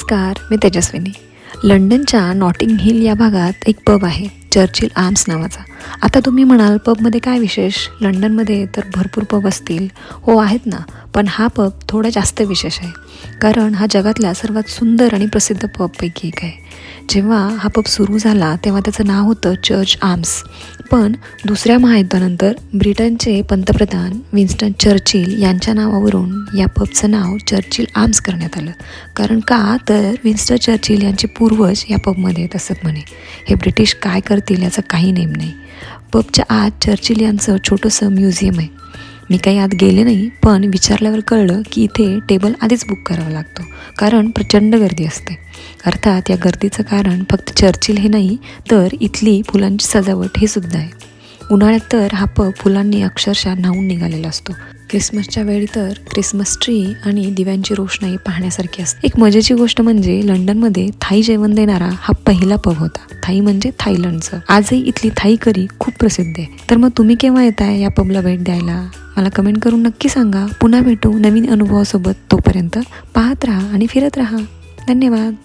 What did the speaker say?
नमस्कार, मी तेजस्विनी. लंडनच्या Notting Hill या भागात एक पब आहे, चर्चिल आर्म्स नावाचा. आता तुम्ही म्हणाल पबमध्ये काय विशेष? लंडनमध्ये तर भरपूर पब असतील. हो आहेत ना, पण हा पब थोडा जास्त विशेष आहे, कारण हा जगातल्या सर्वात सुंदर आणि प्रसिद्ध पबपैकी एक आहे. जेव्हा हा पब सुरू झाला तेव्हा त्याचं नाव होतं चर्च आर्म्स. पण दुसऱ्या महायुद्धानंतर ब्रिटनचे पंतप्रधान विन्स्टन चर्चिल यांच्या नावावरून या पबचं नाव चर्चिल आर्म्स करण्यात आलं. कारण का तर विन्स्टन चर्चिल यांचे पूर्वज या पबमध्ये येत असत म्हणे. हे ब्रिटिश काय करतील याचं काही नेम नाही. पबच्या आत चर्चिल यांचं छोटंसं म्युझियम आहे. मी काही आत गेले नाही, पण विचारल्यावर कळलं की इथे टेबल आधीच बुक करावा लागतो, कारण प्रचंड गर्दी असते. अर्थात या गर्दीचं कारण फक्त चर्चिल हे नाही, तर इथली फुलांची सजावट हे सुद्धा आहे. उन्हाळ्यात तर हा पब फुलांनी अक्षरशः न्हाऊन निघालेला असतो. क्रिसमसच्या वेळी तर क्रिसमस ट्री आणि दिव्यांची रोषणाई पाहण्यासारखी असते. एक मजेची गोष्ट म्हणजे लंडनमध्ये थाई जेवण देणारा हा पहिला पब होता. थाई म्हणजे थायलंडचं. आजही इथली थाई करी खूप प्रसिद्ध आहे. तर मग तुम्ही केव्हा येताय या पबला भेट द्यायला? मला कमेंट करून नक्की सांगा. पुन्हा भेटू नवीन अनुभवासोबत. तोपर्यंत पाहत राहा आणि फिरत राहा. धन्यवाद.